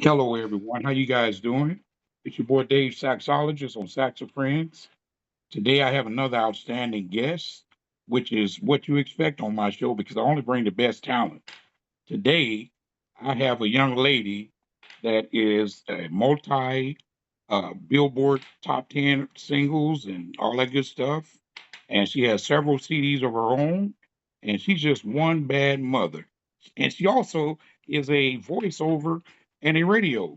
Hello, everyone. How you guys doing? It's your boy Dave, saxologist on Saxofriends. Today, I have another outstanding guest, which is what you expect on my show because I only bring the best talent. Today, I have a young lady that is a multi Billboard top 10 singles and all that good stuff. And she has several CDs of her own. And she's just one bad mother. And she also is a voiceover and a radio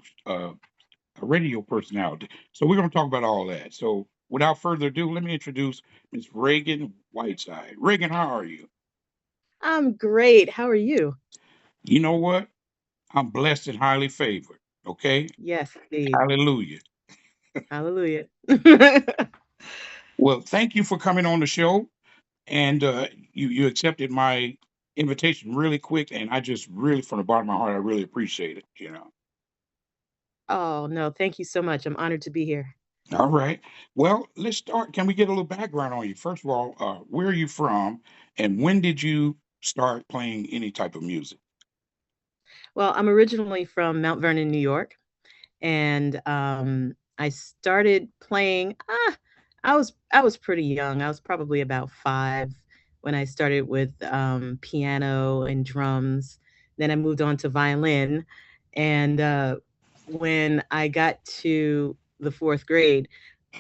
personality. So we're going to talk about all that. So without further ado, let me introduce Miss Ragan Whiteside. Reagan, how are you? I'm great. How are you? You know what? I'm blessed and highly favored. Okay? Yes, indeed. Hallelujah. Hallelujah. Well, thank you for coming on the show. And you accepted my invitation really quick. And I just really, from the bottom of my heart, I really appreciate it. Oh, no, thank you so much. I'm honored to be here. All right. Well, let's start. Can we get a little background on you? First of all, where are you from, and when did you start playing any type of music? Well, I'm originally from Mount Vernon, New York, and I started playing. I was pretty young. I was probably about 5 when I started with piano and drums. Then I moved on to violin, and when I got to the 4th grade,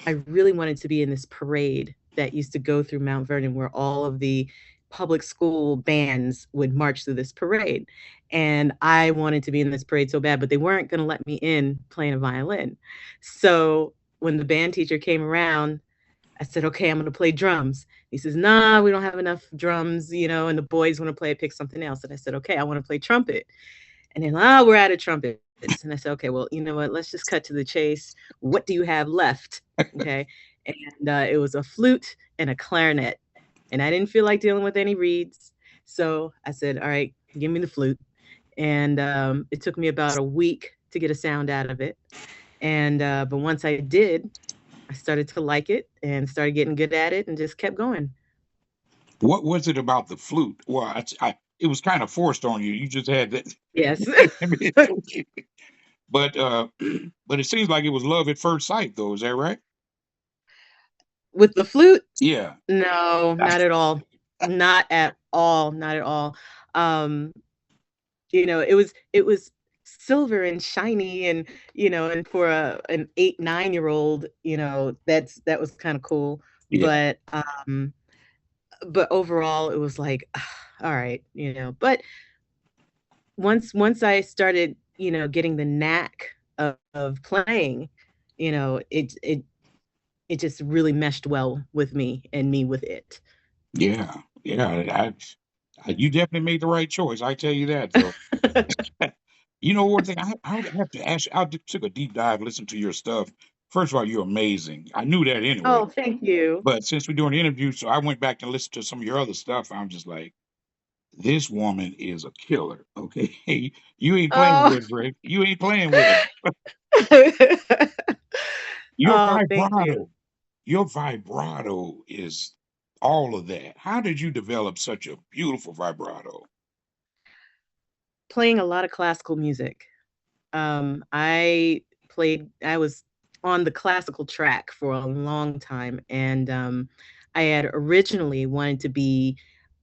I really wanted to be in this parade that used to go through Mount Vernon where all of the public school bands would march through this parade. And I wanted to be in this parade so bad, but they weren't going to let me in playing a violin. So when the band teacher came around, I said, okay, I'm going to play drums. He says, nah, we don't have enough drums, and the boys want to play it, pick something else. And I said, okay, I want to play trumpet. And then, we're out of trumpets. And I said, okay, well, you know what? Let's just cut to the chase. What do you have left? Okay. And it was a flute and a clarinet. And I didn't feel like dealing with any reeds. So I said, all right, give me the flute. And it took me about a week to get a sound out of it. And but once I did, I started to like it and started getting good at it and just kept going. What was it about the flute? Well, it was kind of forced on you. You just had that. Yes. I mean, but but it seems like it was love at first sight, though. Is that right? With the flute, Yeah. no, not at all. Not at all, not at all. Um, it was silver and shiny and for an 8, 9-year-old, that was kind of cool. Yeah. But overall it was like, all right. But once I started, getting the knack of playing, it just really meshed well with me and me with it. Yeah. Yeah. You definitely made the right choice. I tell you that, though. You know, one thing I would have to ask. Took a deep dive, listened to your stuff. First of all, you're amazing. I knew that anyway. Oh, thank you. But since we're doing the interview, so I went back and listened to some of your other stuff. I'm just like, this woman is a killer. Okay, you ain't playing Oh. with her, Drake. You ain't playing with her. Your Oh, thank you. vibrato, your vibrato is all of that. How did you develop such a beautiful vibrato? Playing a lot of classical music. I was on the classical track for a long time, and I had originally wanted to be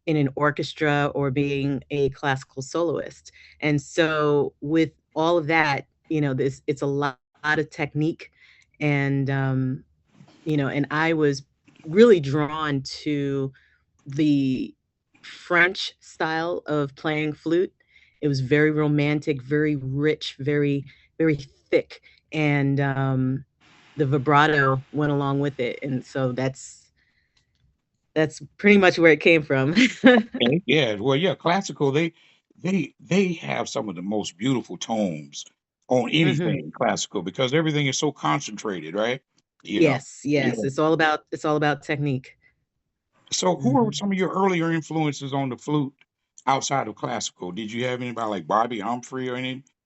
in an orchestra or being a classical soloist. And so with all of that, this it's a lot of technique, and and I was really drawn to the French style of playing flute. It was very romantic, very rich, very, very thick. And the vibrato went along with it. And so that's pretty much where it came from. Okay. Yeah, well, yeah, classical. They have some of the most beautiful tones on Hmm. anything classical because everything is so concentrated, right? You know. Yes, Yeah. yes. It's all about technique. So, who are Hmm. some of your earlier influences on the flute outside of classical? Did you have anybody like Bobby Humphrey or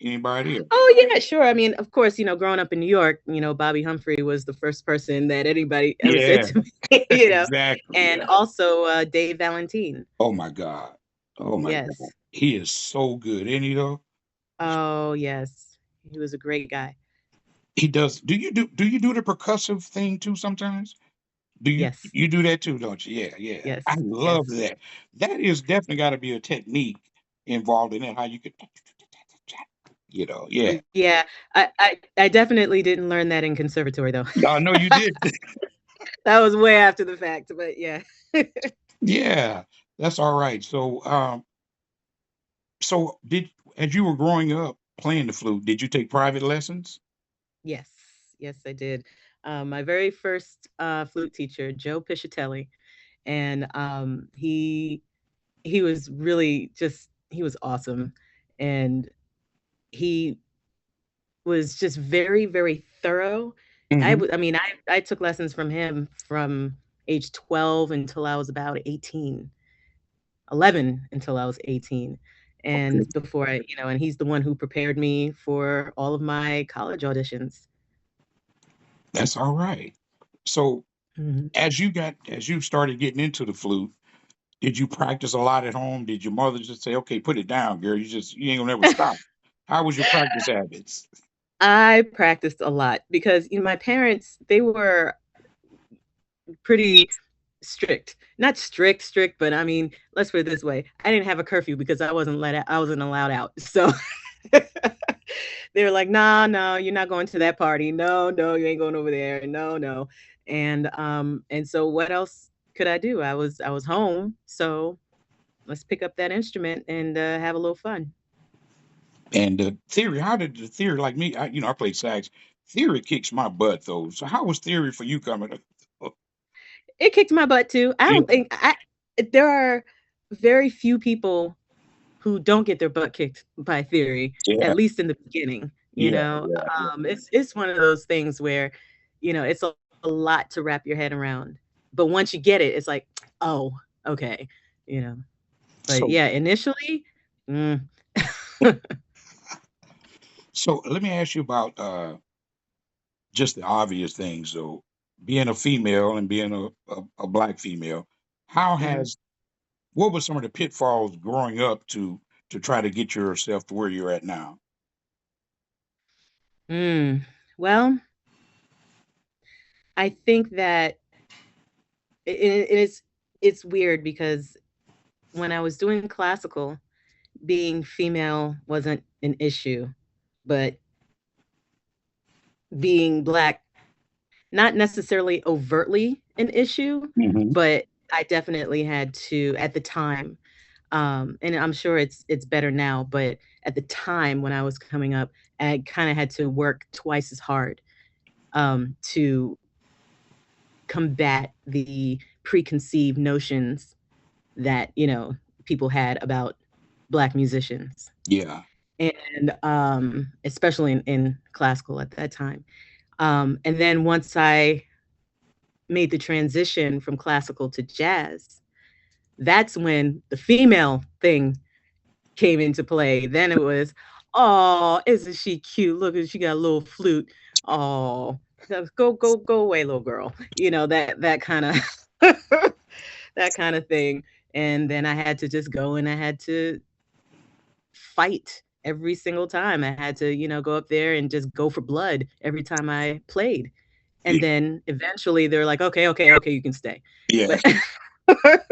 anybody? Or- Oh yeah, sure. I mean, of course, growing up in New York, Bobby Humphrey was the first person that anybody ever said Yeah, to me, exactly. and also Dave Valentine. Oh my God. Oh my God. Yes. He is so good, isn't he though? Oh, yes. He was a great guy. He does. Do you do the percussive thing too sometimes? Do you Yes, you do that too, don't you? Yeah, yeah. I yes, love yes. that. That is definitely got to be a technique involved in it. How you could, yeah. Yeah, I definitely didn't learn that in conservatory though. No, I know you did. That was way after the fact, but yeah. Yeah, that's all right. So did as you were growing up playing the flute, did you take private lessons? Yes, yes, I did. My very first flute teacher, Joe Piscitelli, and he was really just he was awesome, and he was just very, very thorough. Hmm. I mean, I took lessons from him from age 12 until I was about 18, 11 until I was 18. Okay, And before I, and he's the one who prepared me for all of my college auditions. that's all right. So Mhm. as you started getting into the flute, did you practice a lot at home? Did your mother just say, "Okay, put it down, girl. You ain't gonna never stop"? How was your practice habits? I practiced a lot because my parents, they were pretty strict. Not strict, strict, but I mean, let's put it this way. I didn't have a curfew because I wasn't allowed out. So they were like, "Nah, no, you're not going to that party. No, no, you ain't going over there. No, no." And so what else could I do? I was home, so let's pick up that instrument and have a little fun. And the theory, how did the theory, like me, I played sax. Theory kicks my butt though. So how was theory for you coming up? It kicked my butt too. I Yeah, don't think I there are very few people who don't get their butt kicked by theory, yeah, at least in the beginning. yeah, yeah. It's one of those things where, it's a lot to wrap your head around. But once you get it, it's like, oh, okay, you know. But So yeah, initially, mm. so let me ask you about just the obvious things though. Being a female and being a black female, how Mhm. has what were some of the pitfalls growing up to try to get yourself to where you're at now? Mm. Well, I think that it's weird because when I was doing classical, being female wasn't an issue, but being black, not necessarily overtly an issue, Hmm. but I definitely had to at the time, and I'm sure it's better now, but at the time when I was coming up, I kind of had to work twice as hard to combat the preconceived notions that people had about black musicians, Yeah. and especially in classical at that time. And then once I made the transition from classical to jazz, that's when the female thing came into play. Then it was, oh, isn't she cute? Look, she got a little flute. Oh, go away, little girl. That kind of that kind of thing. And then I had to just go and I had to fight every single time. I had to, go up there and just go for blood every time I played. And Yeah. then eventually they're like, okay, okay, okay, you can stay. Yeah. But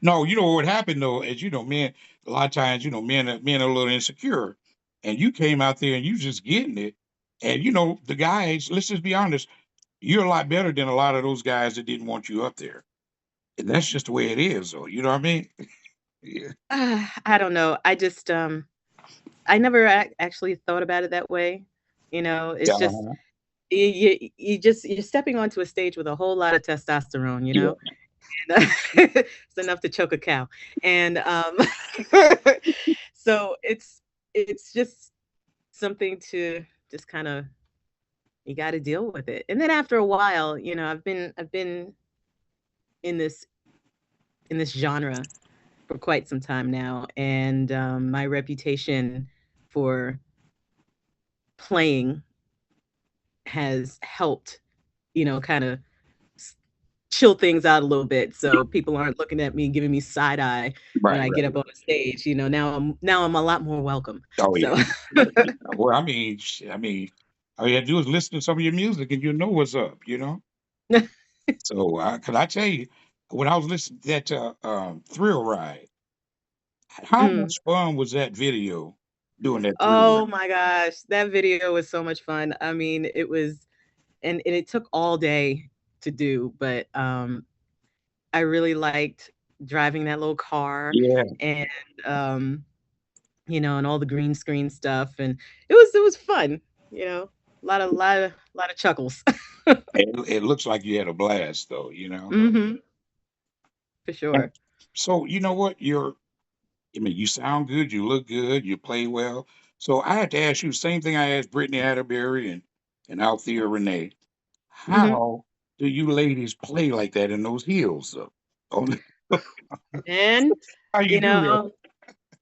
No, you know what happened though, is men a lot of times, men are a little insecure. And you came out there and you just getting it. And the guys, let's just be honest, you're a lot better than a lot of those guys that didn't want you up there. And that's just the way it is, though. You know what I mean? Yeah. I don't know. I never actually thought about it that way. It's just Uh-huh. you're stepping onto a stage with a whole lot of testosterone, Yeah. and it's enough to choke a cow. And so it's just something to just kind of you got to deal with it. And then after a while, I've been in this genre for quite some time now, and my reputation for playing has helped, kind of chill things out a little bit so people aren't looking at me and giving me side eye when Right, I get right. up on the stage. Now I'm a lot more welcome. Oh yeah. So Yeah. Well, I mean, all you have to do is listen to some of your music, and you know what's up. So, cause I tell you, when I was listening to that Thrill Ride, how mm. much fun was that video doing that Thrill Ride? Oh my gosh, that video was so much fun. I mean, it was, and it took all day to do, but I really liked driving that little car Yeah, and um and all the green screen stuff, and it was fun, you know. A lot of chuckles. it looks like you had a blast, though. Mhm. For And sure. so, you know what? I mean, you sound good, you look good, you play well. So I had to ask you the same thing I asked Brittany Atterbury and Althea Renee. Mhm. How do you ladies play like that in those heels? On- And How you you do that? know,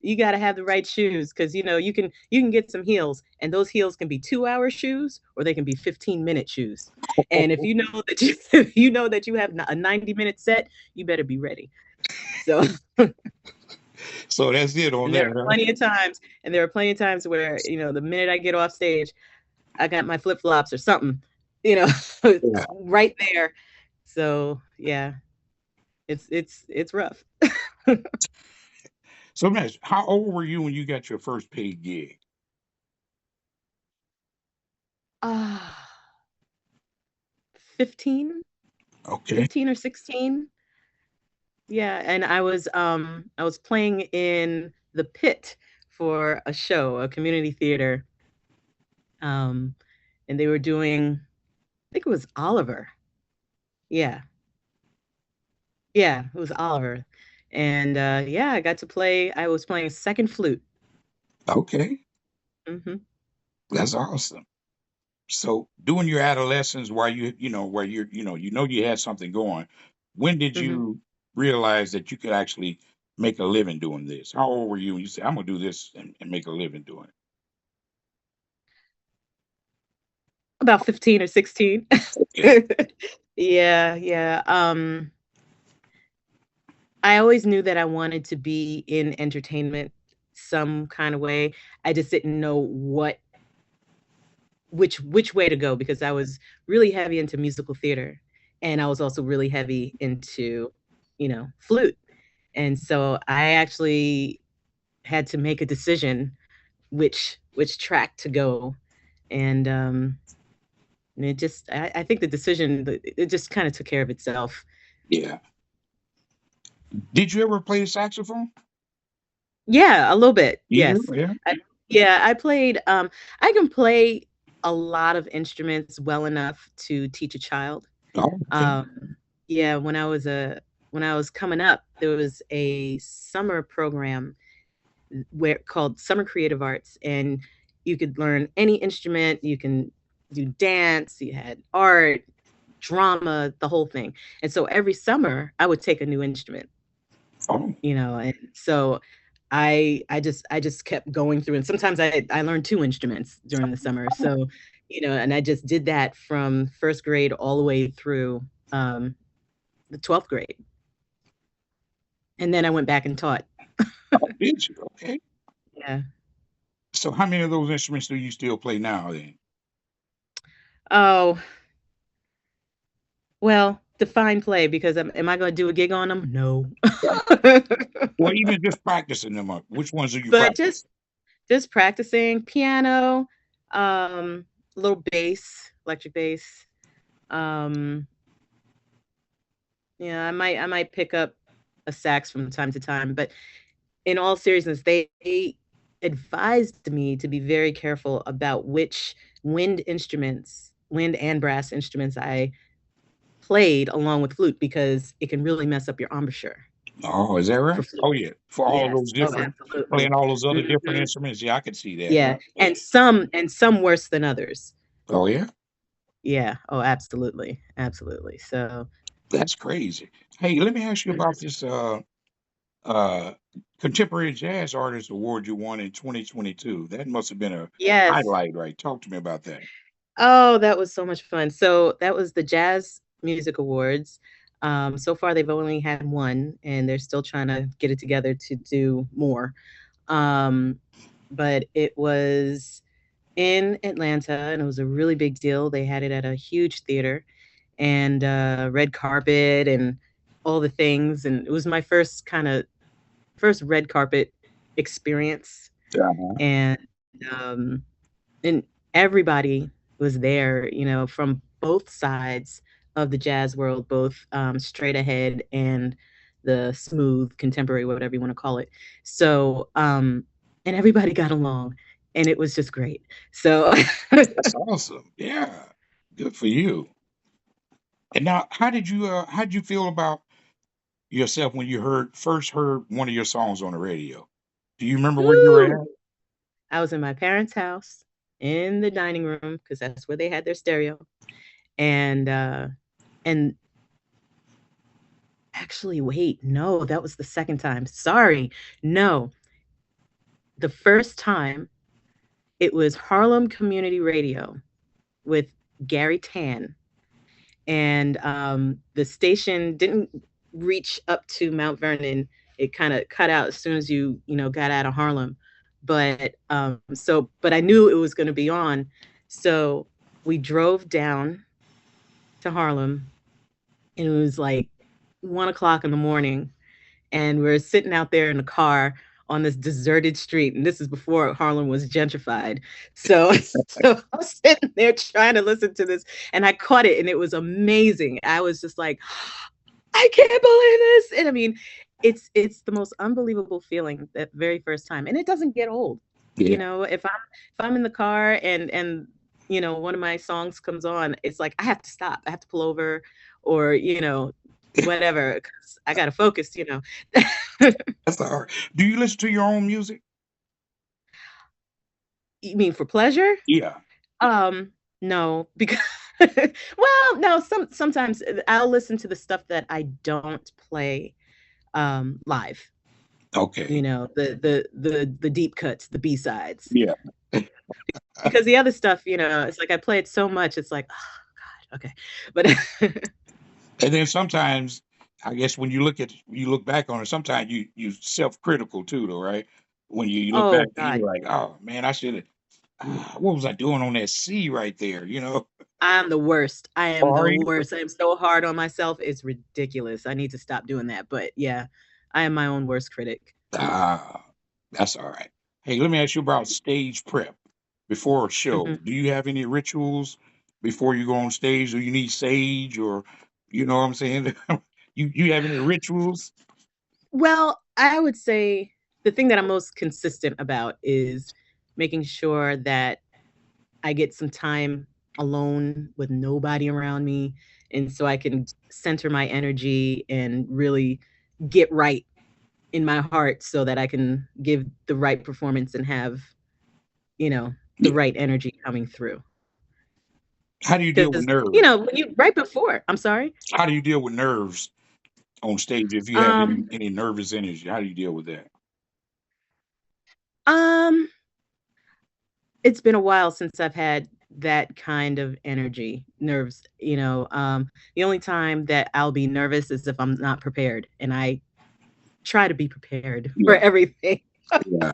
you got to have the right shoes because you can get some heels, and those heels can be 2-hour shoes or they can be 15-minute shoes. And if you know that you if you know that you have a 90-minute set, you better be ready. So So that's it on and there that, are huh? plenty of times and there are plenty of times where the minute I get off stage, I got my flip-flops or something, you know Yeah. right there. So yeah, it's rough. So, Nash, how old were you when you got your first paid gig? Ah, 15, Okay. 15 or 16. Yeah, and I was playing in the pit for a show, a community theater. Um and they were doing, I think it was Oliver. Yeah. Yeah, it was Oliver. And yeah, I was playing second flute. Okay. Mhm. That's awesome. So, during your adolescence, while where you had something going, when did Mhm. you realize that you could actually make a living doing this? How old were you when you said, I'm gonna do this and make a living doing About 15 or 16. it? Yeah, yeah. I always knew that I wanted to be in entertainment some kind of way. I just didn't know which way to go because I was really heavy into musical theater, and I was also really heavy into, flute. And so I actually had to make a decision which track to go. And I think the decision, it just kind of took care of itself. Yeah. Did you ever play the saxophone? Yeah, a little bit. You do? Yes. Yeah. Yeah, I can play a lot of instruments well enough to teach a child. Oh, okay. Yeah, when I was coming up, there was a summer program where called Summer Creative Arts, and you could learn any instrument, you can do dance, you had art, drama, the whole thing. And so every summer I would take a new instrument, Oh, and so I just kept going through, and sometimes I learned two instruments during the summer. So, and I just did that from first grade all the way through the 12th grade. And then I went back and taught. did you? Okay. Yeah. So how many of those instruments do you still play now then? Oh, well, define play because am I going to do a gig on them? No. Or even just practicing them up. Which ones do you But practice? just practicing piano, a little bass, electric bass. Um, yeah, I might pick up a sax from time to time, but in all seriousness, they advised me to be very careful about which wind and brass instruments I played along with flute because it can really mess up your embouchure Oh, is that for right? flute. Oh yeah. For all of Yes. those Oh, different absolutely. playing all those other different Hmm. instruments. Yeah, I can see that. Yeah, and some worse than others. Oh yeah. Yeah. Oh, absolutely, absolutely. So, That's crazy. Hey, let me ask you about mhm. this uh contemporary jazz artist award you won in 2022. That must have been a Yes. highlight, right? Talk to me about that. Oh, that was so much fun. So that was the Jazz Music Awards. So far, they've only had one, and they're still trying to get it together to do more. Um, but it was in Atlanta, and it was a really big deal. They had it at a huge theater, and red carpet and all the things. And it was my first red carpet experience, Uh-huh. and um, and everybody was there, from both sides of the jazz world, both straight ahead and the smooth contemporary, whatever you want to call it. So, and everybody got along, and it was just great. So, That's awesome. Yeah. Good for you. And now, how did you feel about yourself when you first heard one of your songs on the radio? Do you remember where you were woo, at? I was in my parents' house in the dining room because that's where they had their stereo, and and actually, wait, no, that was the second time. Sorry, no, the first time it was Harlem Community Radio with Gary Tan, and the station didn't reach up to Mount Vernon. It kind of cut out as soon as you got out of Harlem. But I knew it was going to be on, so we drove down to Harlem, and it was like 1 o'clock in the morning, and we're sitting out there in the car on this deserted street, and this is before Harlem was gentrified. So, so I'm sitting there trying to listen to this, and I caught it, and it was amazing. I was just like, I can't believe this, and I mean, it's the most unbelievable feeling that very first time, and it doesn't get old. Yeah. If I'm in the car and one of my songs comes on, it's like I have to stop, I have to pull over, or whatever, because I gotta focus. That's all right. Do you listen to your own music? You mean for pleasure? Yeah. No, because well, no, sometimes I'll listen to the stuff that I don't play live. Okay. The deep cuts, the B-sides. Yeah. Because the other stuff, it's like I play it so much, it's like, oh God, okay. But And then sometimes, I guess when you look back on it, sometimes you self-critical too, though, right? When you look back oh and you're God, like, oh man, I should have. What was I doing on that C right there? You know? I'm the worst. I am Are the you? worst. I am so hard on myself. It's ridiculous. I need to stop doing that. But yeah, I am my own worst critic. Ah, that's all right. Hey, let me ask you about stage prep before a show. Mhm. Do you have any rituals before you go on stage? Do you need sage or you know what I'm saying? You have any rituals? Well, I would say the thing that I'm most consistent about is making sure that I get some time alone with nobody around me. And so I can center my energy and really get right in my heart so that I can give the right performance and have, the Yeah. right energy coming through. How do you deal with Because, nerves? when you right before, I'm sorry. How do you deal with nerves on stage if you have Um, any nervous energy? How do you deal with that? um, it's been a while since I've had that kind of energy, nerves. The only time that I'll be nervous is if I'm not prepared, and I try to be prepared for Yeah, everything. yeah,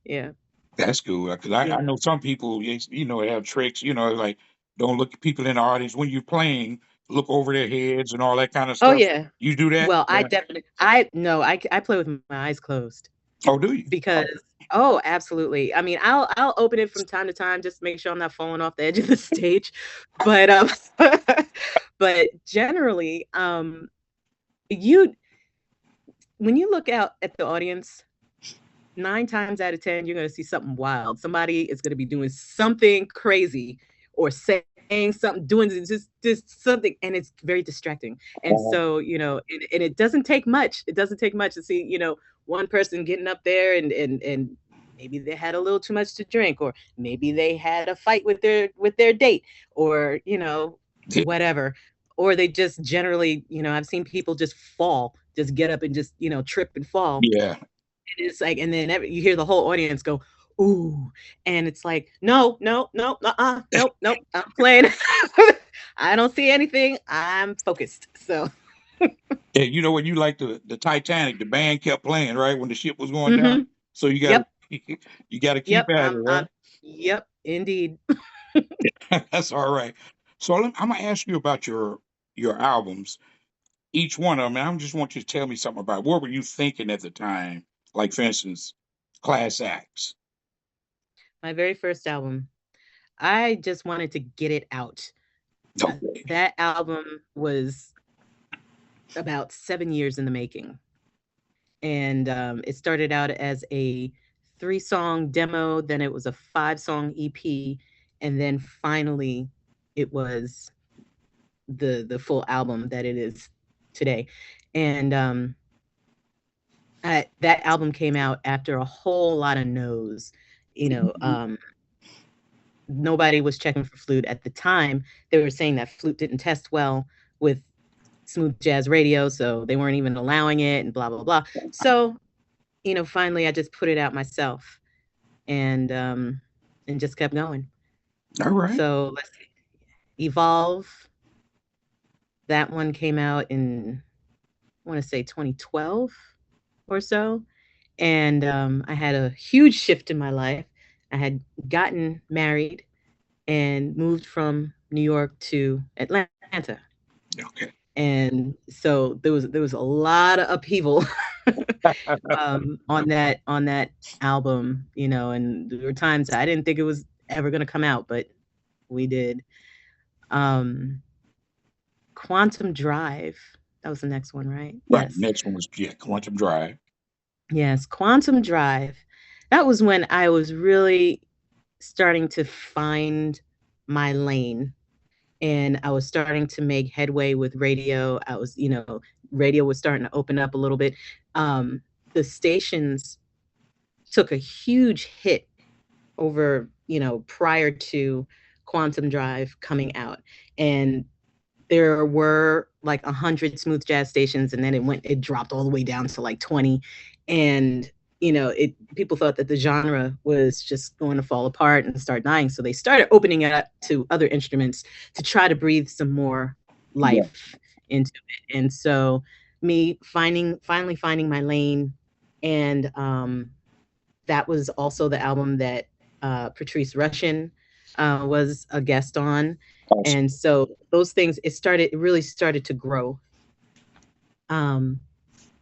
Yeah. that's cool. Because I Yeah. know some people, have tricks. Like don't look at people in the audience when you're playing. Look over their heads and all that kind of Oh stuff. yeah. You do that? Well, I Yeah. definitely I no, I play with my eyes closed Oh, do you? because Oh, oh, absolutely. I mean, I'll open it from time to time just to make sure I'm not falling off the edge of the stage. But but generally, you when you look out at the audience, 9 times out of 10, you're going to see something wild. Somebody is going to be doing something crazy or saying something, doing just something, and it's very distracting. And oh, so, and it doesn't take much. It doesn't take much to see, one person getting up there and maybe they had a little too much to drink, or maybe they had a fight with their date, or yeah, whatever. Or they just generally, I've seen people just fall, just get up and just, trip and fall. yeah. It's like, and then you hear the whole audience go, "Ooh," and it's like, no, no, no, nope, nope, I'm playing, I don't see anything. I'm focused. So, Yeah, you know when you like the Titanic, the band kept playing right when the ship was going down. hmm So you got yep, to you got to keep yep, at it, right? yep, indeed. That's all right. So I'm gonna ask you about your albums, each one of them. And I just want you to tell me something about what were you thinking at the time. Like for instance, Class Acts. My very first album. I just wanted to get it out. Okay. That album was about 7 years in the making. And it started out as a 3-song demo, then it was a 5-song EP, and then finally it was the full album that it is today. And that album came out after a whole lot of no's. You know, Mhm. nobody was checking for flute at the time. They were saying that flute didn't test well with smooth jazz radio, so they weren't even allowing it, and blah blah blah. So, finally, I just put it out myself, and just kept going. All right. So let's see. Evolve. That one came out in, I want to say, 2012 or so, and I had a huge shift in my life. I had gotten married and moved from New York to Atlanta. Okay. And so there was a lot of upheaval on that album, and there were times I didn't think it was ever going to come out, but we did. Um, Quantum Drive. That was the next one, right? Right. Yes. Next one was Quantum Drive. Yes, Quantum Drive. That was when I was really starting to find my lane, and I was starting to make headway with radio. Radio was starting to open up a little bit. The stations took a huge hit over, prior to Quantum Drive coming out. And there were like 100 smooth jazz stations, and then it dropped all the way down to like 20. And people thought that the genre was just going to fall apart and start dying, so they started opening it up to other instruments to try to breathe some more Yeah. life into it. And so me finally finding my lane, and that was also the album that Patrice Rushen was a guest on. Awesome. And so those things, it really started to grow. Um,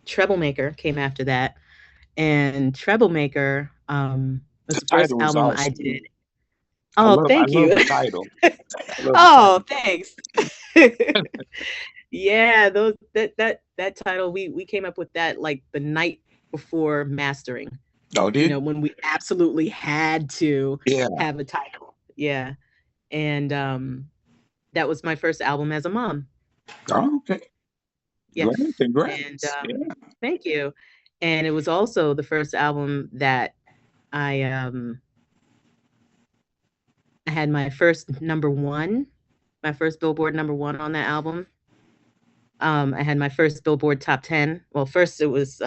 Troublemaker came after that. And Troublemaker was The the first title is album I awesome. did. I Oh, love I thank love you. the title. I love the Oh, title. thanks. Yeah, that title, we came up with that like the night before mastering, Oh, did when we absolutely had to yeah. have a title. Yeah. And that was my first album as a mom. Oh, okay. Yes. Great. And Congrats. Yeah. thank you. And it was also the first album that I I had my first number one, my first Billboard number one on that album. I had my first Billboard top 10. Well, first it was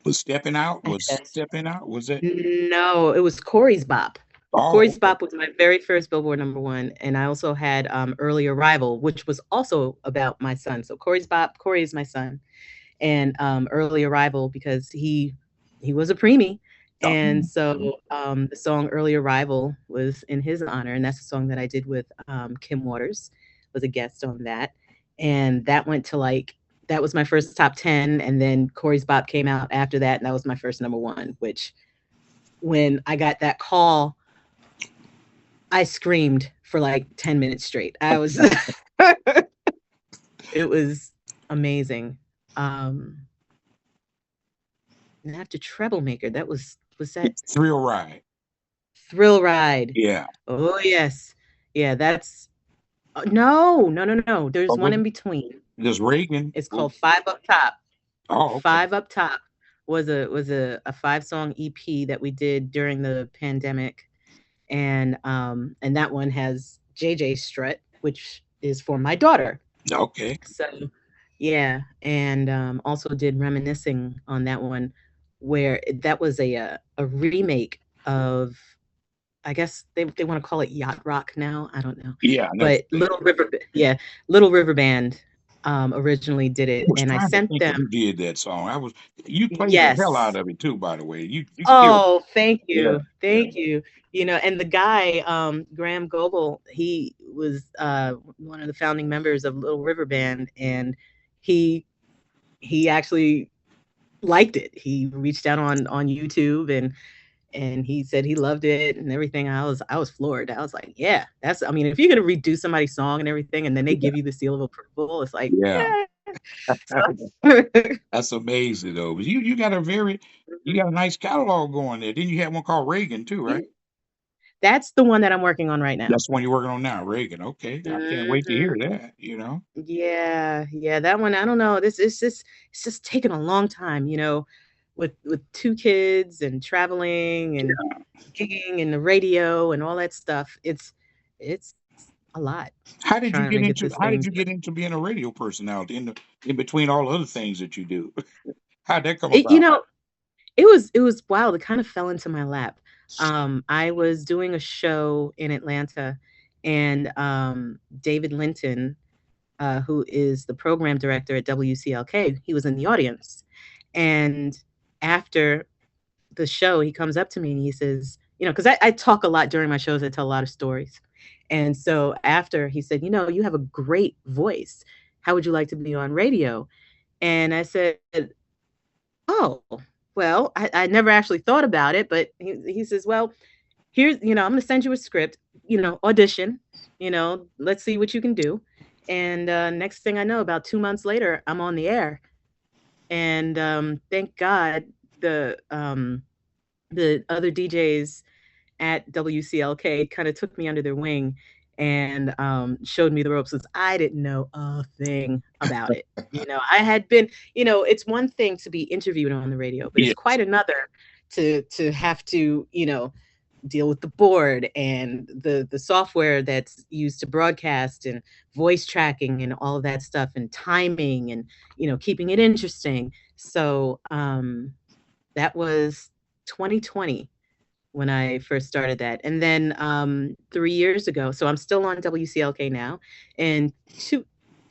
Was stepping out? I Was had stepping out? Was it? no, it was Corey's Bop. Oh, Corey's okay. Bop was my very first Billboard number one, and I also had Early Arrival, which was also about my son. So Corey's Bop, Corey is my son, and Early Arrival because he was a preemie, and Um, so the song Early Arrival was in his honor, and that's a song that I did with Kim Waters, was a guest on that, and that was my first top 10, and then Corey's Bop came out after that, and that was my first number one. Which when I got that call, I screamed for like 10 minutes straight. I was it was amazing. Um, and after Troublemaker, was that Thrill Ride. Thrill Ride. Yeah. Oh yes. Yeah, that's no, no, no, no. Or There's one was in between. this Reagan? It's called Five Up Top. Oh, okay. Five Up Top was a 5-song EP that we did during the pandemic. And that one has JJ Strut, which is for my daughter. Okay. So yeah, and also did Reminiscing on that one, where that was a remake of I guess they want to call it yacht rock now. I don't know. Yeah, I know what But you're saying. Yeah, Little River Band originally did I it, was and I trying to sent think of them. who did that song. You played the hell out Yes. of it too, by the way. You killed Oh, thank it. Yeah, you. yeah. Thank you. You know, and the guy, Graham Goebel, he was one of the founding members of Little River Band, and he he actually liked it. He reached out on YouTube, and he said he loved it and everything. I was floored. I was like, yeah, that's, I mean, if you're gonna redo somebody's song and everything, and then they give you the seal of approval, it's like, Yeah. yeah. So, That's amazing though. But you got a very you got a nice catalog going there. Then you had one called Reagan too, right? that's the one that I'm working on right now. That's the one you're working on now, Reagan. Okay. I can't wait to hear Mhm. that, you know. Yeah, yeah, that one, I don't know. This it's just taken a long time, you know, with two kids and traveling and gigging and the radio and all that stuff. It's a lot trying to get this How did thing you get together. into being a radio personality in between all the other things that you do? How'd that come You about? know, it was wild. It kind of fell into my lap. I was doing a show in Atlanta, and David Linton, who is the program director at WCLK, he was in the audience. And after the show, he comes up to me and he says, you know, because I talk a lot during my shows, I tell a lot of stories. And so after he said, you know, you have a great voice. How would you like to be on radio? And I said, oh, well, I never actually thought about it, but he says, well, here's, you know, I'm going to send you a script, you know, audition, you know, let's see what you can do. And next thing I know, about 2 months later, I'm on the air. And thank God the other DJs at WCLK kind of took me under their wing and showed me the ropes since I didn't know a thing about it. You know, I had been, you know, it's one thing to be interviewed on the radio, but Yeah, it's quite another to have to, you know, deal with the board and the software that's used to broadcast and voice tracking and all of that stuff and timing and, you know, keeping it interesting. So that was 2020 when I first started that. And then 3 years ago, so I'm still on WCLK now, and two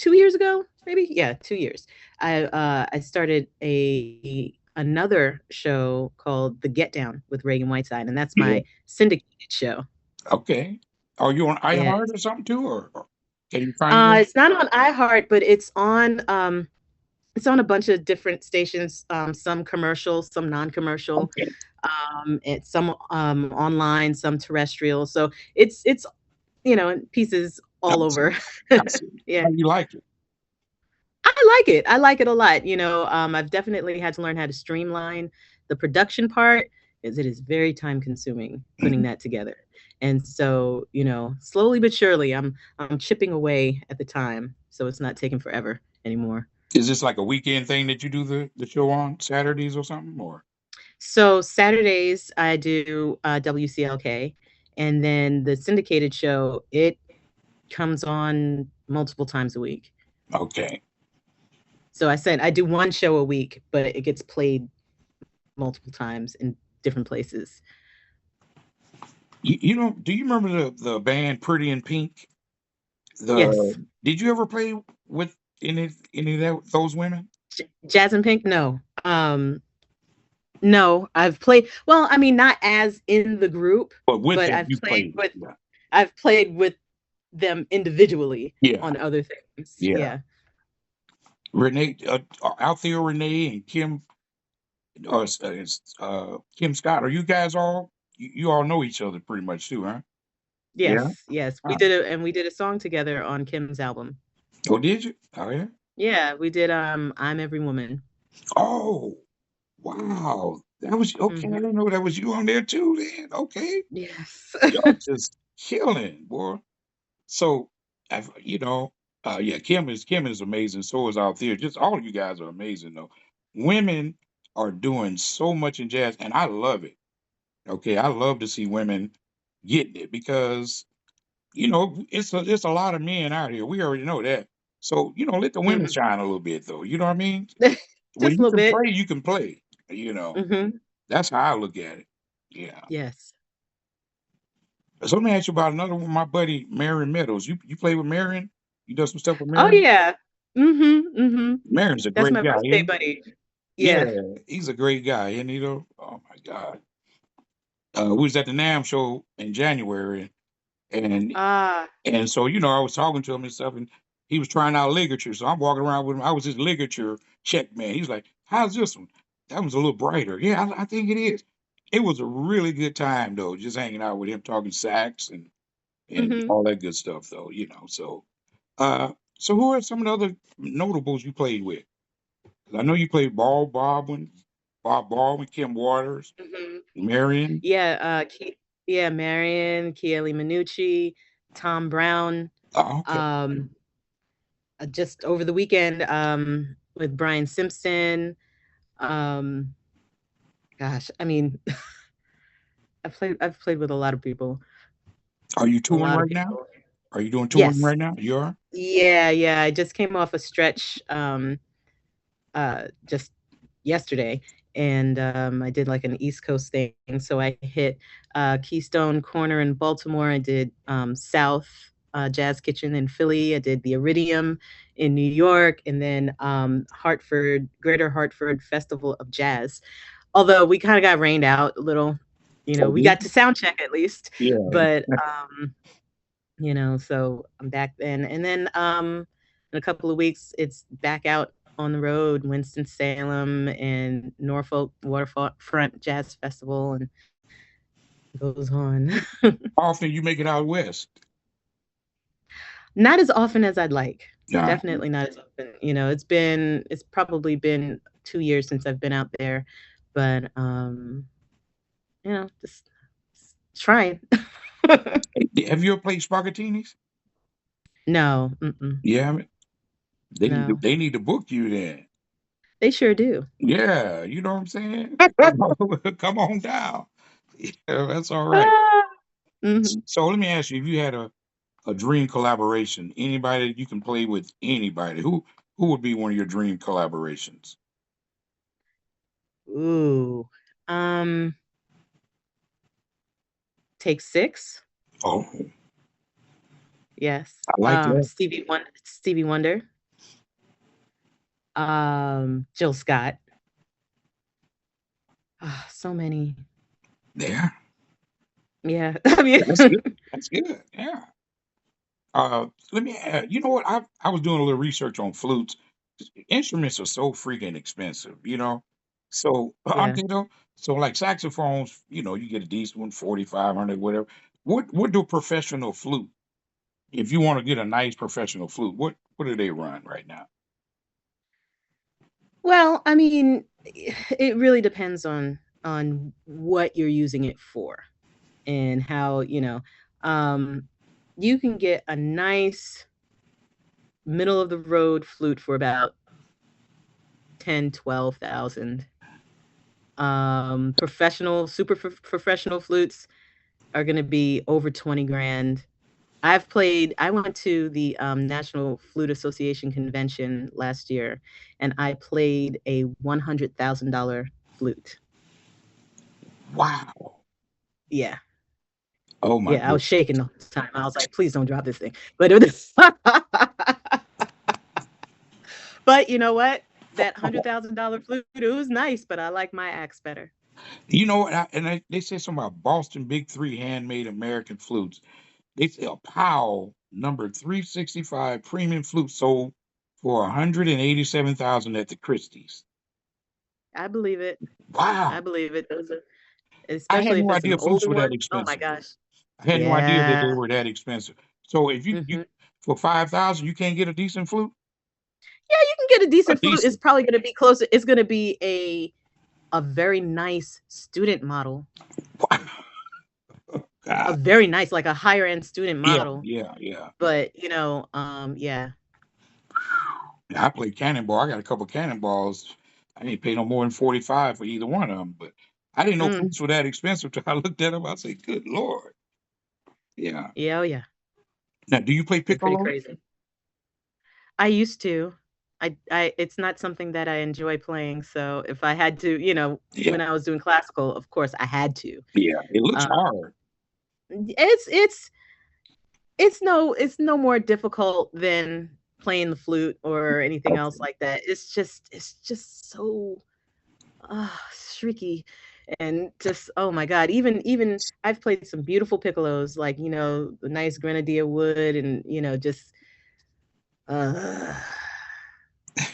years ago, maybe, yeah, 2 years, I started a another show called The Get Down with Ragan Whiteside, and that's yeah. my syndicated show. Okay. Are you on Yeah. iHeart or something too, or can you find it? It's not on iHeart, but it's on a bunch of different stations, some commercial, some non-commercial, Okay. it's some online, some terrestrial. So it's you know, in pieces I all see. over. I see. Yeah. How do you like it? I like it. I like it a lot. You know, I've definitely had to learn how to streamline the production part, as it is very time consuming putting Mhm. that together. And so, you know, slowly but surely I'm chipping away at the time. So it's not taking forever anymore. Is this like a weekend thing that you do the show on Saturdays or something? Or So Saturdays I do WCLK, and then the syndicated show, it comes on multiple times a week. okay. So I said I do one show a week, but it gets played multiple times in different places. You know, do you remember the band Pretty in Pink? The Yes. Did you ever play with any of those women? Jazz and Pink? No. No, I've played, well, I mean, not as in the group, But with but them, you played. Yeah. I've played with them individually Yeah. on other things. Yeah. Yeah. Renee, Althea Renee and Kim Scott. Are you guys all you all know each other pretty much too, huh? Yeah. Yes, yes. Huh. We did a song together on Kim's album. Oh, did you? Oh, yeah. Yeah, we did I'm Every Woman. Oh, wow. That was okay. I Mhm. didn't know that was you on there too. Then okay, Yes. y'all just killing, boy. So, you know, yeah, Kim is amazing. So is Althea. Just all of you guys are amazing, though. Women are doing so much in jazz, and I love it. Okay, I love to see women getting it because you know it's a lot of men out here. We already know that. So you know, let the women Mhm. shine a little bit, though. You know what I mean? When Just a you little can bit. play, you can play. You know, Mhm. that's how I look at it. Yeah. Yes. So let me ask you about another one. My buddy Marion Meadows. You play with Marion? You do some stuff with Oh Marion? yeah. Mm-hmm. Marion's a That's great my guy, birthday isn't buddy. he? Yeah, Yeah. he's a great guy, isn't he though? Oh my God. We was at the NAM show in January, and Ah. so I was talking to him and stuff, and he was trying out ligature. So I'm walking around with him. I was his ligature check man. He's like, "How's this one? That one's a little brighter." Yeah, I think it is. It was a really good time though, just hanging out with him, talking sax and Mm-hmm. all that good stuff though. So uh, so who are some of the other notables you played with? 'Cause I know you played Bob Baldwin, Kim Waters, Mm-hmm. Marion. Yeah, yeah, Marion, Chieli Minucci, Tom Brown. Oh, okay. Um, just over the weekend, with Brian Simpson. Um, gosh, I mean, I've played with a lot of people. Are you A touring lot of right now? people. Are you doing touring Yes. right now? You are? Yeah. I just came off a stretch just yesterday, and I did like an East Coast thing. So I hit Keystone Corner in Baltimore. I did South Jazz Kitchen in Philly. I did the Iridium in New York, and then Hartford, Greater Hartford Festival of Jazz. Although we kind of got rained out a little, Oh, we did got to you? sound check at least, Yeah. but so I'm back then. And then in a couple of weeks, it's back out on the road, Winston-Salem and Norfolk Waterfront Jazz Festival, and goes on. Often you make it out west. Not as often as I'd like. Yeah. Definitely not as often. It's probably been 2 years since I've been out there, but just trying. Have you ever played Sparkatinis? No, mm-mm, Yeah. no. They need to book you then. They sure do. Yeah, you know what I'm saying? Come on down. Yeah, that's all right. Ah, mhm. So let me ask you, if you had a dream collaboration, anybody that you can play with anybody, who would be one of your dream collaborations? Ooh. Um, Take Six. Oh, Yes. I like that. Stevie Wonder. Jill Scott. Ah, so many. Yeah, Yeah. I mean, that's good. That's good. Yeah. Let me add, you know what? I was doing a little research on flutes. Instruments are so freaking expensive. So aren't yeah. they though? So like saxophones, you get a decent one, 4,500, whatever. What do professional flute? If you want to get a nice professional flute, what do they run right now? Well, I mean, it really depends on what you're using it for and how, um you can get a nice middle of the road flute for about 10, 12,000. Super professional flutes are going to be over 20 grand. I went to the National Flute Association convention last year, and I played a $100,000 flute. Wow. Yeah. Oh my Yeah. I was goodness. shaking the whole time. I was like, please don't drop this thing. But it was, but you know what? That $100,000 flute, it was nice, but I like my axe better. You know what? They said something about Boston Big Three handmade American flutes. They say a Powell number 365 premium flute sold for 187,000 at the Christie's. I believe it. I Wow. believe it. I had Especially if no it's an idea flutes older were that one. Oh my expensive. gosh. I had no idea that Yeah. they were that expensive. So if you Hmm. for 5,000 you can't get a decent flute? Yeah, you can get a A decent flute. It's decent. probably going to be closer. It's going to be a very nice student model, a God. very nice, like a higher end student Yeah, model. yeah, yeah. But yeah. Yeah, I played cannonball. I got a couple cannonballs. I didn't pay no more than 45 for either one of them, but I didn't know Mm, flutes were that expensive till I looked at them. I said, good Lord. Yeah. yeah, oh yeah, Now, do you play they're pretty piccolo? crazy. I used to. It's not something that I enjoy playing. So if I had to, Yeah, when I was doing classical, of course I had to. yeah. It looks Uh, hard. it's it's no more difficult than playing the flute or anything else Okay. like that. It's just so tricky and just oh my god. Even I've played some beautiful piccolos, like the nice grenadier wood, and just uh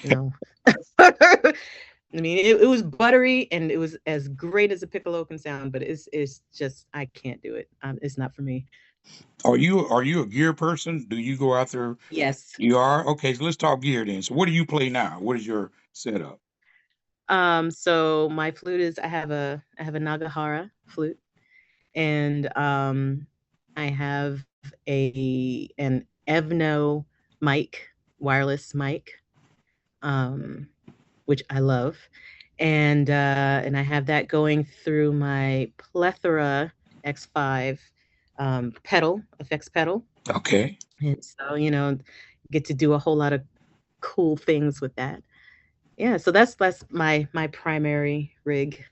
no. I mean, it was buttery and it was as great as a piccolo can sound, but it's just I can't do it. It's not for me. Are you a gear person? Do you go out there? Yes. You are? Okay, so let's talk gear then. So what do you play now? What is your setup? So my flute is I have a Nagahara flute, and I have a an Evno mic, wireless mic, um, which I love, and I have that going through my plethora X5 pedal effects pedal, Okay. and so get to do a whole lot of cool things with that. Yeah, so that's my primary rig.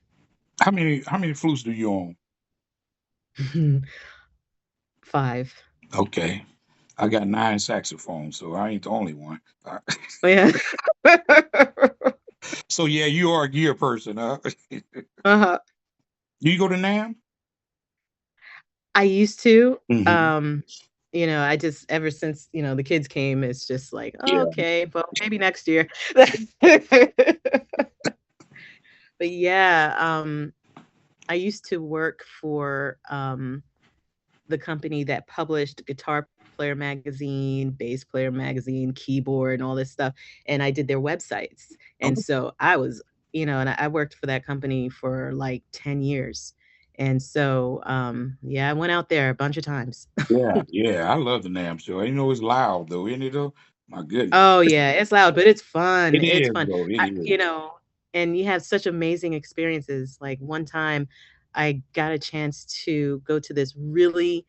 How many flutes do you own? 5. Okay. I got 9 saxophones, so I ain't the only one. Oh, yeah. So yeah, you are a gear person, huh? Uh-huh. Do you go to NAM? I used to, Hmm. I just ever since, the kids came, it's just like, "Oh, Yeah. okay, well, maybe next year." But yeah, I used to work for, the company that published Guitar Player Magazine, Bass Player Magazine, Keyboard, and all this stuff. And I did their websites. And Oh, so I was, and I worked for that company for like 10 years. And so, yeah, I went out there a bunch of times. yeah, yeah. I love the NAM show. I know it's loud though, isn't it though? My goodness. Oh yeah, it's loud, but it's fun. It It's is fun. though. It I, is. and you have such amazing experiences. Like one time I got a chance to go to this really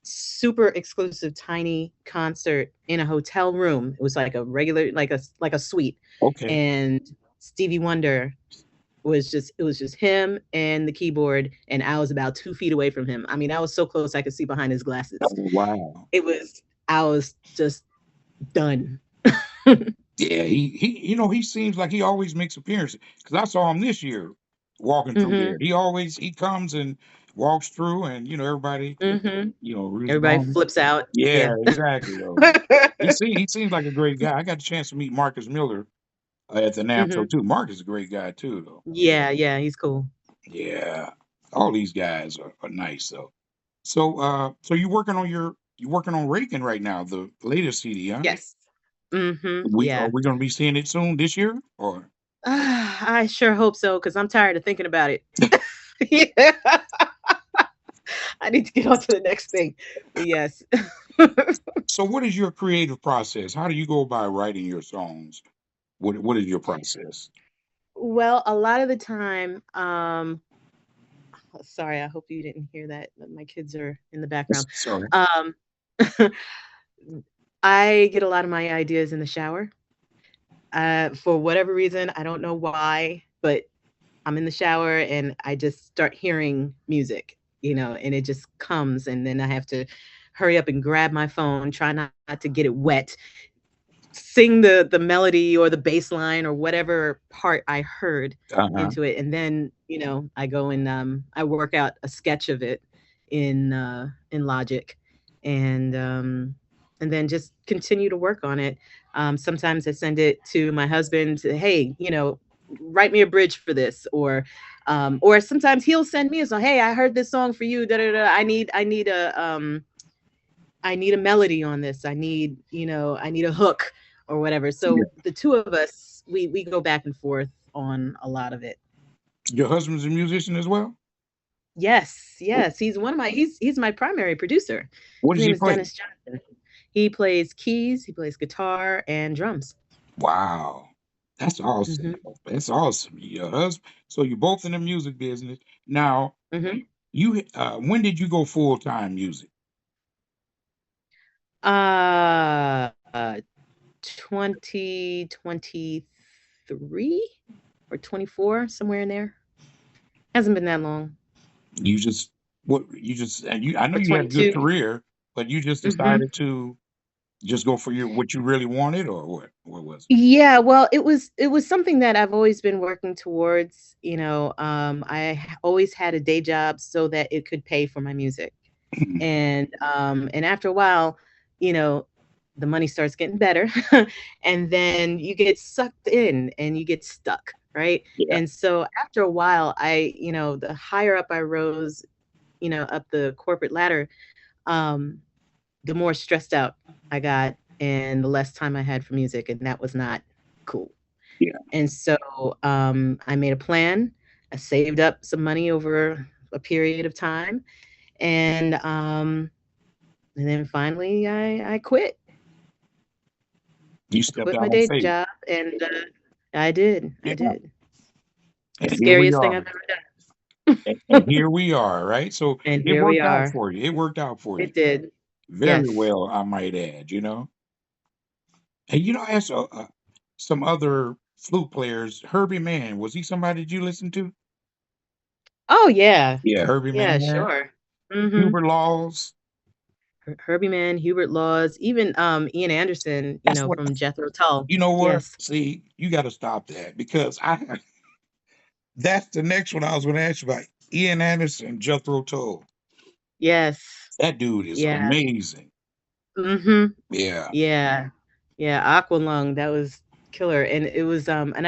super exclusive tiny concert in a hotel room. It was like a regular like a suite. Okay. And Stevie Wonder it was just him and the keyboard, and I was about 2 feet away from him. I mean, I was so close I could see behind his Oh, glasses. wow. I was just done. Yeah, he seems like he always makes appearances because I saw him this year walking through there. Mhm. He comes and walks through, and everybody Mhm. Everybody responds. flips out. Yeah, Yeah. exactly. Though he seems like a great guy. I got the chance to meet Marcus Miller at the NAM show Mhm. too. Marcus is a great guy too, though. Yeah, yeah, he's cool. Yeah, all these guys are nice. So you working on Raking right now, the latest CD, huh? Yes. Mhm. We are Yeah. we gonna be seeing it soon this year or? I sure hope so because I'm tired of thinking about it. Yeah. I need to get on to the next thing. But yes. So what is your creative process? How do you go about writing your songs? What is your process? Well, a lot of the time, sorry, I hope you didn't hear that. My kids are in the background. Sorry. Um, I get a lot of my ideas in the shower. For whatever reason, I don't know why, but I'm in the shower and I just start hearing music, and it just comes, and then I have to hurry up and grab my phone, try not to get it wet, sing the melody or the bass line or whatever part I heard Uh-huh. into it, and then I go and I work out a sketch of it in Logic, and then just continue to work on it. Sometimes I send it to my husband. Hey, write me a bridge for this, or sometimes he'll send me a song. Hey, I heard this song for you. Da, da, da. I need a melody on this. I need a hook or whatever. Yeah. So the two of us, we go back and forth on a lot of it. Your husband's a musician as well? Yes, What yes. He's my primary producer. what His does name he is play? Dennis Johnson. He plays keys, he plays guitar and drums. Wow. That's awesome. Hmm. That's awesome. Your husband, so you're both in the music business. Now, Hmm. when did you go full-time music? Uh, uh 2023 or 24, somewhere in there. Hasn't been that long. You just What you just and you I know for you had a good 22. career, but you just Hmm. decided to just go for your what you really wanted, or what? What was Yeah, well, it was something that I've always been working towards. Always had a day job so that it could pay for my music. it? And after a while, you know, the money starts getting better, and then you get sucked in and you get stuck, right? Yeah, And so after a while, the higher up I rose, up the corporate ladder, um, the more stressed out I got and the less time I had for music, and that was not cool. yeah. And so I made a plan. I saved up some money over a period of time, and then finally I quit. You I stepped quit out my on day faith. job, and I did. I Yeah, did. and The here we scariest thing are. I've ever And here we are, right? So and it here we worked out are. for you. It worked out for you It did. very Yes. well, I might add. And I asked some other flute players. Herbie Mann, was he somebody that you listened to? Oh yeah. Yeah, Herbie Yeah, Mann, sure. Mhm. Hubert Laws. Herbie Mann, Hubert Laws, even Ian Anderson, That's what. from Jethro Tull. You know what? Yes. See, you got to stop that because that's the next one I was going to ask you about. Ian Anderson, Jethro Tull. Yes. That dude is Yeah. amazing. Mhm. Yeah. Yeah. Yeah, Aqualung, that was killer. And it was and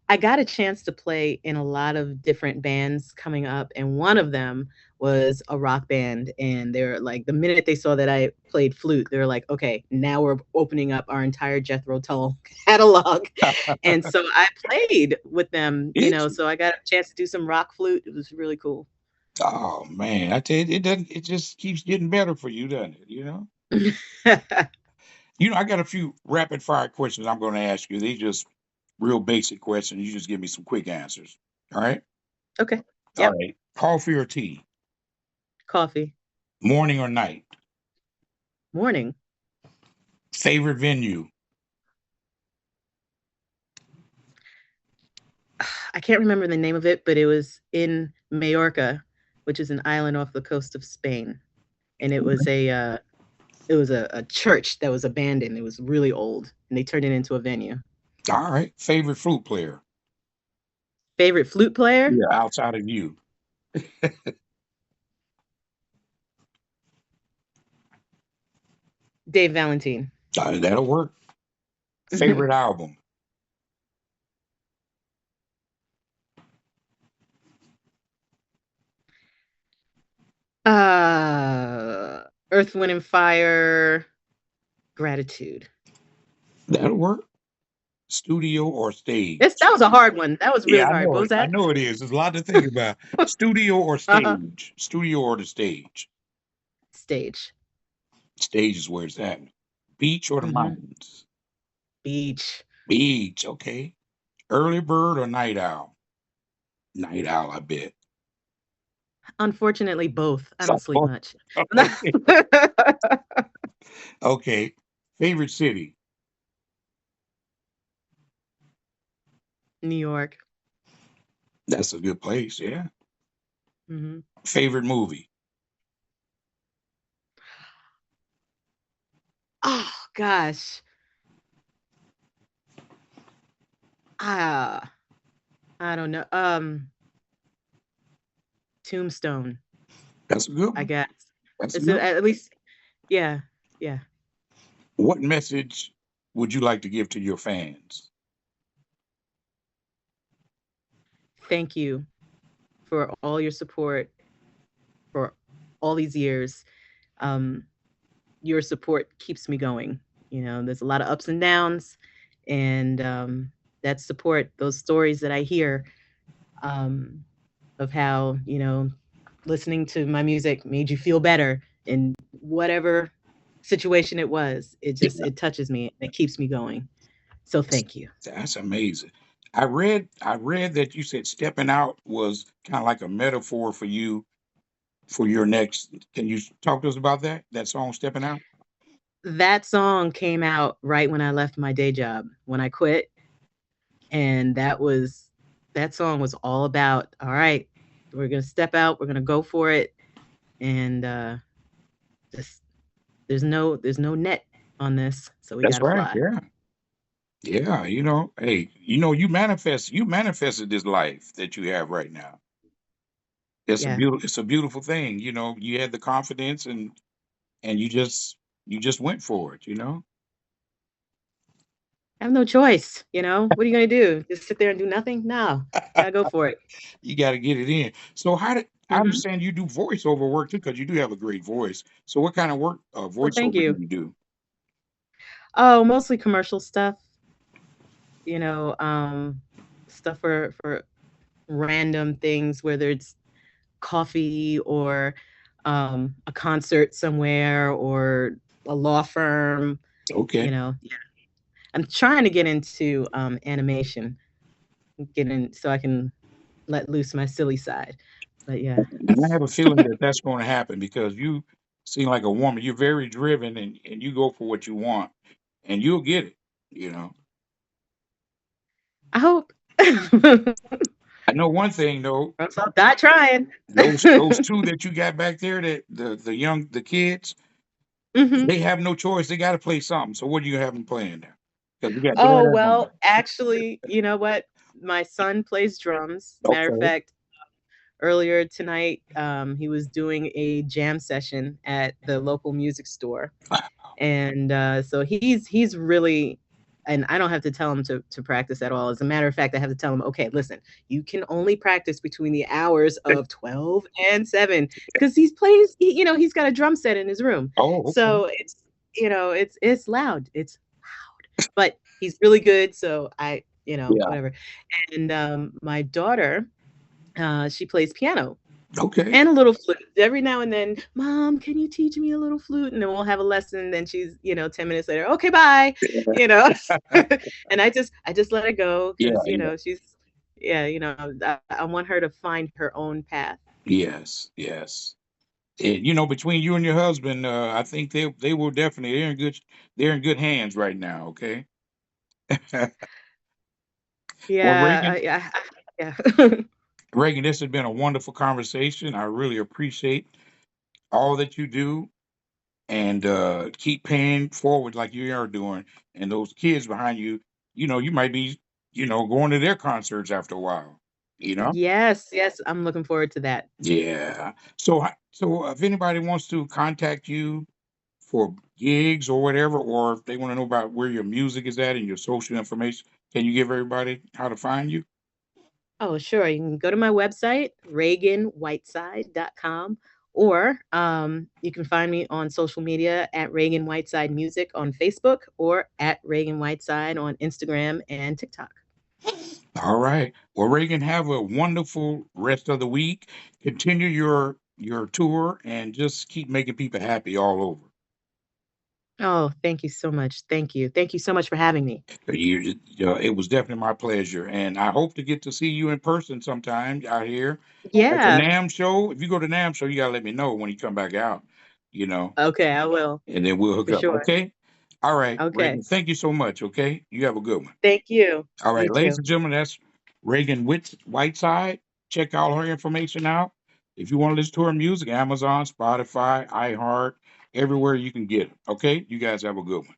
I got a chance to play in a lot of different bands coming up, and one of them was a rock band. And they're like, the minute they saw that I played flute, they were like, okay, now we're opening up our entire Jethro Tull catalog. And so I played with them, It's so I got a chance to do some rock flute. It was really cool. oh man, I tell you, it doesn't. It just keeps getting better for you, doesn't it? I got a few rapid fire questions I'm going to ask you. These just real basic questions. You just give me some quick answers. All right. Okay. All Yep. right. Coffee or tea? Coffee. Morning or night? Morning. Favorite venue? I can't remember the name of it, but it was in Majorca, which is an island off the coast of Spain. And it was a church that was abandoned. It was really old, and they turned it into a venue. All right. Favorite flute player? Favorite flute player? Yeah, outside of you. Dave Valentine. That'll work. Favorite album? uh, Earth, Wind and Fire. Gratitude. That'll work. Studio or That stage? was a hard one. That was Yeah, really I hard. know What it. was I that? know it is. There's a lot to think about. Studio or Uh-huh. stage? Studio or the stage? Stage. Stage is where it's at. Beach or the Hmm. mountains? Beach. Beach. Okay. Early bird or night owl? Night owl, I bet. Unfortunately, both. I don't sleep So, much. okay. Okay. Favorite city? New York. That's a good place. Yeah. Hmm. Favorite movie? Oh gosh. Ah, I don't know. Tombstone, That's a good I one. guess. That's a It's good one. at least, yeah, yeah. What message would you like to give to your fans? Thank you for all your support for all these years. Um, your support keeps me going. There's a lot of ups and downs, and that support, those stories that I hear, um, of how listening to my music made you feel better in whatever situation it was. Yeah, It touches me and it keeps me going. So thank you. that's amazing. I read that you said stepping out was kind of like a metaphor for you for your next. Can you talk to us about that? That song, Stepping Out? That song came out right when I left my day job, when I quit. And that song was all about, all right, we're gonna step out. We're gonna go for it, and just there's no net on this, so we That's gotta right. fly. Yeah. Yeah. Hey, you manifested this life that you have right now. Yeah, It's a beautiful thing. You had the confidence and you just went for it. I have no choice. What are you gonna do? Just sit there and do nothing? No, gotta go for it. You got to get it in. So I Hmm. understand you do voiceover work too, because you do have a great voice. So what kind of work, Well, thank voiceover do you. you do? Oh, mostly commercial stuff. You know, um, Stuff for random things, whether it's coffee or a concert somewhere or a law firm. Okay. Yeah. I'm trying to get into animation, get in so I can let loose my silly side. But yeah, And I have a feeling that that's going to happen because you seem like a woman. You're very driven and you go for what you want and you'll get it. You know, I hope. I know one thing though, Else I'll die trying. those two that you got back there, that the kids, Hmm. they have no choice. They got to play something. So what do you have them playing there? Because we got Oh, Dad and Mom. well, actually, you know what? My son plays drums. Matter of Okay. fact, earlier tonight, he was doing a jam session at the local music store, and so he's really, and I don't have to tell him to practice at all. As a matter of fact, I have to tell him, okay, listen, you can only practice between the hours of 12 and 7 because he's got a drum set in his room, Oh, okay. so it's loud, it's loud, but he's really good, so Yeah. whatever. And my daughter, she plays piano Okay. and a little flute. Every now and then, Mom, can you teach me a little flute? And then we'll have a lesson. Then she's, 10 minutes later, okay, bye. You know. And I just let her go Yeah. because, Yeah. she's, yeah, I want her to find her own path. Yes. Yes. And, between you and your husband, I think they will definitely they're in good hands right now. Okay. Well, Yeah, Reagan, yeah. Reagan, this has been a wonderful conversation. I really appreciate all that you do, and keep paying forward like you are doing. And those kids behind you, you might be, going to their concerts after a while. You know. Yes, yes, I'm looking forward to that. Yeah. So if anybody wants to contact you for gigs or whatever, or if they want to know about where your music is at and your social information, can you give everybody how to find you? Oh, sure. You can go to my website, RaganWhiteside.com, or you can find me on social media at Ragan Whiteside Music on Facebook or at Ragan Whiteside on Instagram and TikTok. All right. Well, Reagan, have a wonderful rest of the week. Continue your tour and just keep making people happy all over. Oh, thank you so much. Thank you. Thank you so much for having me. It was definitely my pleasure, and I hope to get to see you in person sometime out here at the Yeah. NAM show. If you go to NAM show, you gotta let me know when you come back out. You know, Okay, I will and then we'll hook for up. sure. Okay. All right, Okay. Reagan. Thank you so much. Okay. You have a good one. Thank you. All right, You ladies too. and gentlemen, that's Reagan Whiteside. Check all her information out. If you want to listen to her music, Amazon, Spotify, iHeart, everywhere you can get it. Okay. You guys have a good one.